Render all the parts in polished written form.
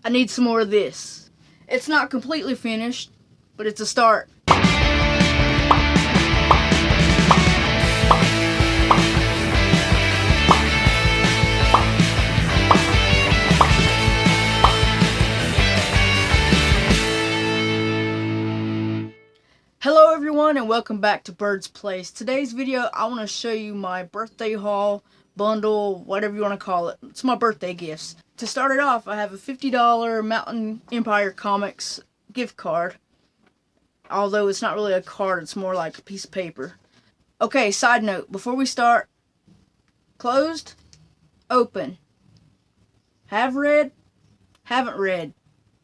I need some more of this. It's not completely finished, but it's a start. Hello everyone and welcome back to Bird's Place. Today's video I want to show you my birthday haul, bundle, whatever you want to call it. It's my birthday gifts. To start it off, I have a $50 Mountain Empire Comics gift card. Although it's not really a card, it's more like a piece of paper. Okay, side note, before we start, closed, open. Have read, haven't read.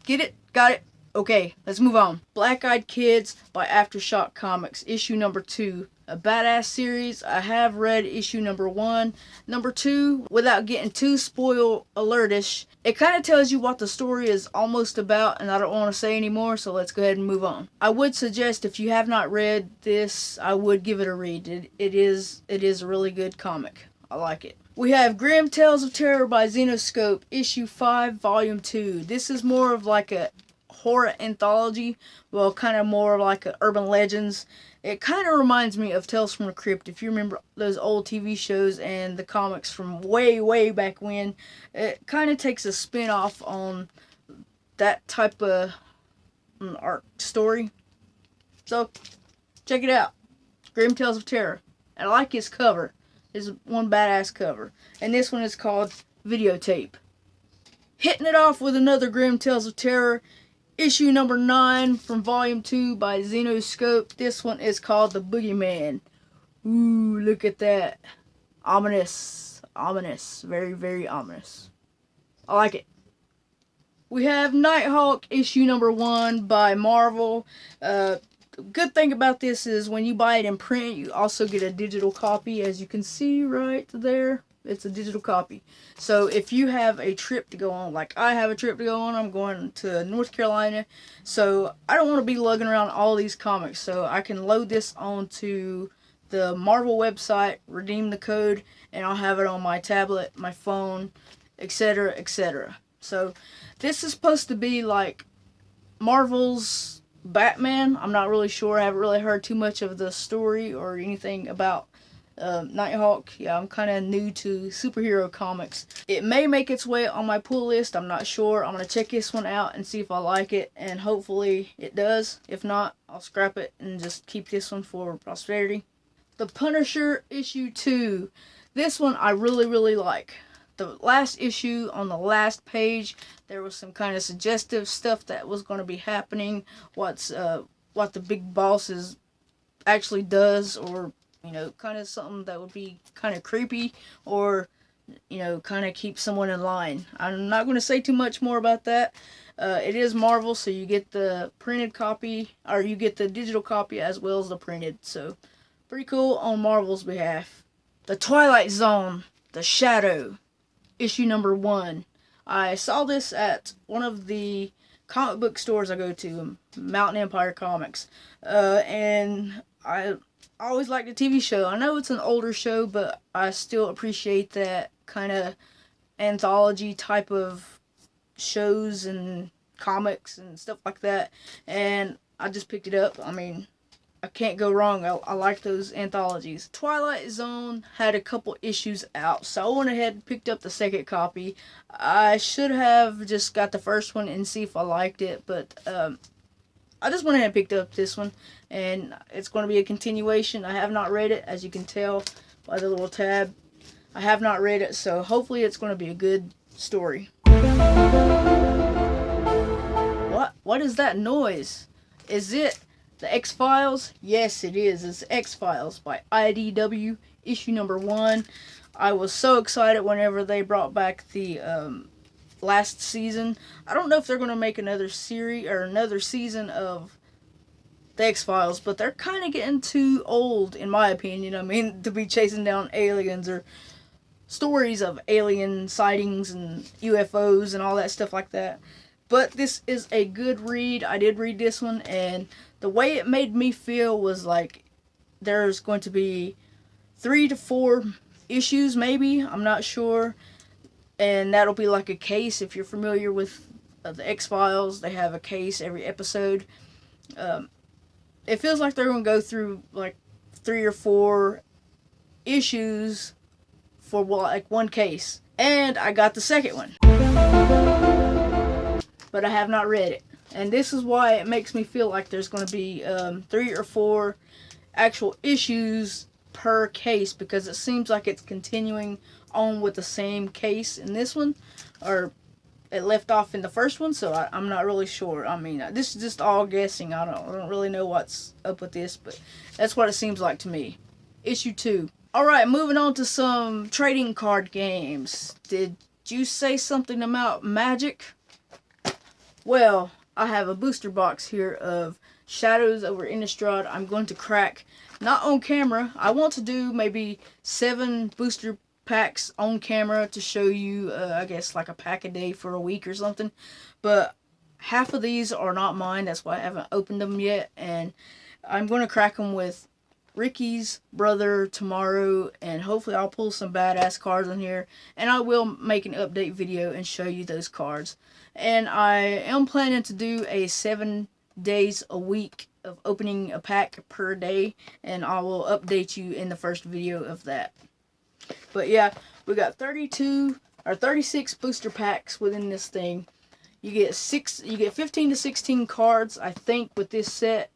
Get it? Got it? Okay, let's move on. Black Eyed Kids by Aftershock Comics, issue number 2. A badass series. I have read issue number 1. Number 2, without getting too spoil alertish, it kind of tells you what the story is almost about, and I don't want to say anymore, so let's go ahead and move on. I would suggest, if you have not read this, I would give it a read. It is a really good comic. I like it. We have Grim Tales of Terror by Zenescope, issue 5, volume 2. This is more of like a horror anthology, well, kind of more like a urban legends. It kind of reminds me of Tales from the Crypt, if you remember those old TV shows and the comics from way back when. It kind of takes a spin-off on that type of art story. So, check it out. Grim Tales of Terror. I like his cover. It's one badass cover. And this one is called Videotape. Hitting it off with another Grim Tales of Terror, issue number 9 from volume 2 by Zenescope. This one is called The Boogeyman. Ooh, look at that. Ominous. Ominous. Very ominous. I like it. We have Nighthawk, issue number 1 by Marvel. The good thing about this is when you buy it in print, you also get a digital copy, as you can see right there. It's a digital copy. So if you have a trip to go on, like I have a trip to go on, I'm going to North Carolina, so I don't want to be lugging around all these comics, so I can load this onto the Marvel website, redeem the code, and I'll have it on my tablet, my phone, etc, etc. So this is supposed to be like Marvel's Batman. I'm not really sure. I haven't really heard too much of the story or anything about Nighthawk. Yeah, I'm kind of new to superhero comics. It may make its way on my pull list. I'm not sure. I'm going to check this one out and see if I like it, and hopefully it does. If not, I'll scrap it and just keep this one for posterity. The Punisher, issue 2. This one I really like. The last issue, on the last page, there was some kind of suggestive stuff that was going to be happening. What the big boss is actually does, or you know, kind of something that would be kind of creepy, or, you know, kind of keep someone in line. I'm not going to say too much more about that. It is Marvel, so you get the printed copy, or you get the digital copy as well as the printed. So, pretty cool on Marvel's behalf. The Twilight Zone, The Shadow, issue number 1. I saw this at one of the comic book stores I go to, Mountain Empire Comics, and I always liked the TV show. I know it's an older show, but I still appreciate that kind of anthology type of shows and comics and stuff like that. And I just picked it up. I mean, I can't go wrong. I like those anthologies. Twilight Zone had a couple issues out, so I went ahead and picked up the second copy. I should have just got the first one and see if I liked it, but I just went ahead and picked up this one, and it's going to be a continuation. I have not read it, as you can tell by the little tab. I have not read it, so hopefully it's going to be a good story. What is that noise? Is it the X-Files? Yes, it is. It's X-Files by IDW, issue number 1. I was so excited whenever they brought back the last season. I don't know if they're going to make another series or another season of the X-Files, but they're kind of getting too old, in my opinion. I mean, to be chasing down aliens or stories of alien sightings and UFOs and all that stuff like that. But this is a good read. I did read this one, and the way it made me feel was like there's going to be 3 to 4 issues, maybe. I'm not sure. And that'll be like a case, if you're familiar with the X-Files. They have a case every episode. It feels like they're going to go through like 3 or 4 issues for like one case. And I got the second one, but I have not read it. And this is why it makes me feel like there's going to be 3 or 4 actual issues per case, because it seems like it's continuing on with the same case in this one, or it left off in the first one, so I'm not really sure. I mean, this is just all guessing. I don't really know what's up with this, but that's what it seems like to me. Issue 2. Alright, moving on to some trading card games. Did you say something about Magic? Well, I have a booster box here of Shadows over Innistrad. I'm going to crack, not on camera. I want to do maybe 7 booster packs on camera to show you, I guess, like a pack a day for a week or something. But half of these are not mine. That's why I haven't opened them yet. And I'm going to crack them with Ricky's brother tomorrow, and hopefully I'll pull some badass cards on here, and I will make an update video and show you those cards. And I am planning to do a 7 days a week of opening a pack per day, and I will update you in the first video of that. But yeah, we got 36 booster packs within this thing. You get 15 to 16 cards, I think, with this set.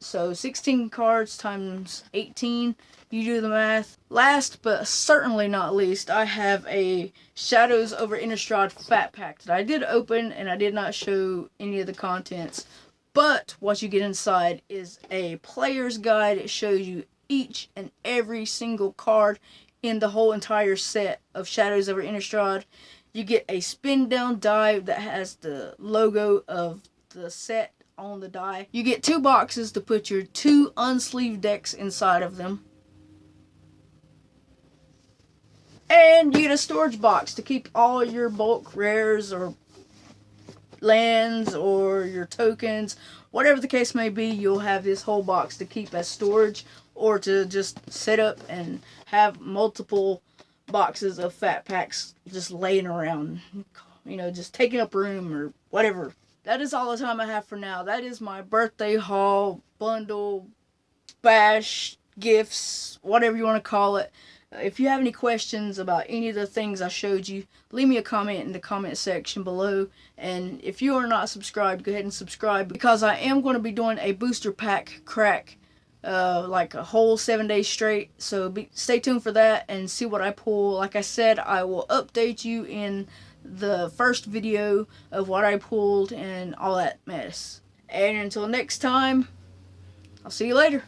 So 16 cards times 18, you do the math. Last but certainly not least, I have a Shadows over Innistrad Fat Pack that I did open, and I did not show any of the contents. But what you get inside is a player's guide. It shows you each and every single card in the whole entire set of Shadows over Innistrad. You get a spin down die that has the logo of the set on the die. You get 2 boxes to put your 2 unsleeved decks inside of them. And you get a storage box to keep all your bulk rares or lands or your tokens. Whatever the case may be, you'll have this whole box to keep as storage, or to just set up and have multiple boxes of fat packs just laying around, you know, just taking up room or whatever. That is all the time I have for now. That is my birthday haul, bundle, bash, gifts, whatever you want to call it. If you have any questions about any of the things I showed you, leave me a comment in the comment section below. And if you are not subscribed, go ahead and subscribe, because I am going to be doing a booster pack crack, like a whole 7 days straight. So stay tuned for that and see what I pull. Like I said, I will update you in the first video of what I pulled and all that mess. And until next time, I'll see you later.